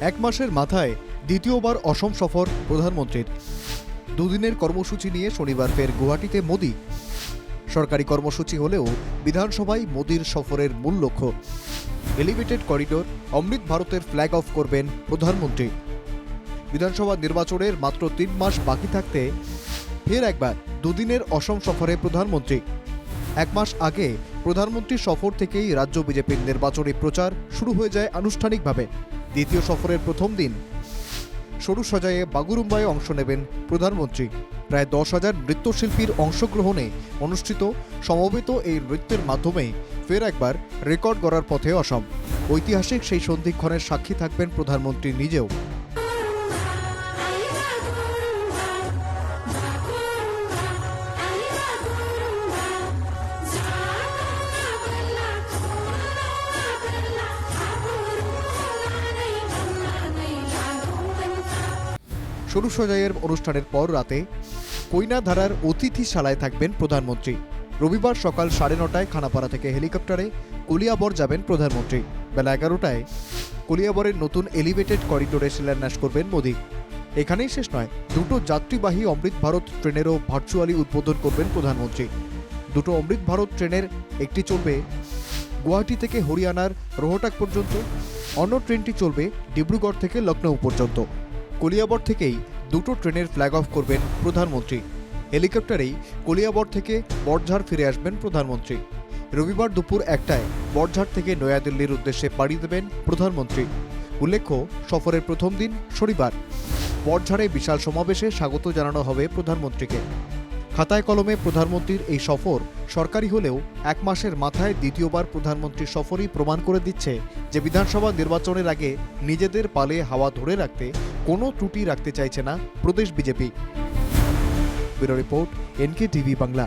এক মাসের মাথায় দ্বিতীয়বার অসম সফর প্রধানমন্ত্রীর। দুদিনের কর্মসূচি নিয়ে শনিবার ফের গুয়াহাটিতে মোদি। সরকারি কর্মসূচি হলেও বিধানসভায় মোদির সফরের মূল লক্ষ্য এলিভেটেড করিডোর, অমৃত ভারতের ফ্ল্যাগ অফ করবেন প্রধানমন্ত্রী। বিধানসভা নির্বাচনের মাত্র 3 মাস বাকি থাকতে ফের একবার দুদিনের অসম সফরে প্রধানমন্ত্রী। 1 মাস আগে প্রধানমন্ত্রীর সফর থেকেই রাজ্য বিজেপির নির্বাচনী প্রচার শুরু হয়ে যায় আনুষ্ঠানিকভাবে। দ্বিতীয় সফরের প্রথম দিন সরু সজায়ে বাগুরুম্বায় অংশ নেবেন প্রধানমন্ত্রী। প্রায় 10,000 নৃত্যশিল্পীর অংশগ্রহণে অনুষ্ঠিত সমবেত এই নৃত্যের মাধ্যমে ফের একবার রেকর্ড গড়ার পথে অসম। ঐতিহাসিক সেই সন্ধিক্ষণের সাক্ষী থাকবেন প্রধানমন্ত্রী নিজেও। সরু সজাইয়ের অনুষ্ঠানের পর রাতে কৈনাধারার অতিথিশালায় থাকবেন প্রধানমন্ত্রী। রবিবার সকাল 9:30টায় খানাপাড়া থেকে হেলিকপ্টারে কলিয়াবর যাবেন প্রধানমন্ত্রী। বেলা 11টায় কলিয়াবরের নতুন এলিভেটেড করিডোরে শিলান্যাস করবেন মোদি। এখানেই শেষ নয়, দুটো যাত্রীবাহী অমৃত ভারত ট্রেনেরও ভার্চুয়ালি উদ্বোধন করবেন প্রধানমন্ত্রী। দুটো অমৃত ভারত ট্রেনের একটি চলবে গুয়াহাটি থেকে হরিয়ানার রোহটাক পর্যন্ত, অন্য ট্রেনটি চলবে ডিব্রুগড় থেকে লখনৌ পর্যন্ত। কলিয়াবর থেকেই দুটো ট্রেনের ফ্ল্যাগ অফ করবেন প্রধানমন্ত্রী। হেলিকপ্টারেই কলিয়াবর থেকে বড়ঝাড় ফিরে আসবেন প্রধানমন্ত্রী। রবিবার দুপুর 1টায় বড়ঝাড় থেকে নয়াদিল্লির উদ্দেশ্যে পাড়ি দেবেন প্রধানমন্ত্রী। উল্লেখ্য, সফরের প্রথম দিন শনিবার বড়ঝাড়ে বিশাল সমাবেশে স্বাগত জানানো হবে প্রধানমন্ত্রীকে। খাতায় কলমে প্রধানমন্ত্রীর এই সফর সরকারি হলেও 1 মাসের মাথায় দ্বিতীয়বার প্রধানমন্ত্রীর সফরই প্রমাণ করে দিচ্ছে যে বিধানসভা নির্বাচনের আগে নিজেদের পালে হাওয়া ধরে রাখতে কোনো ত্রুটি রাখতে চাইছে না প্রদেশ BJP. Bureau report, NK TV Bangla.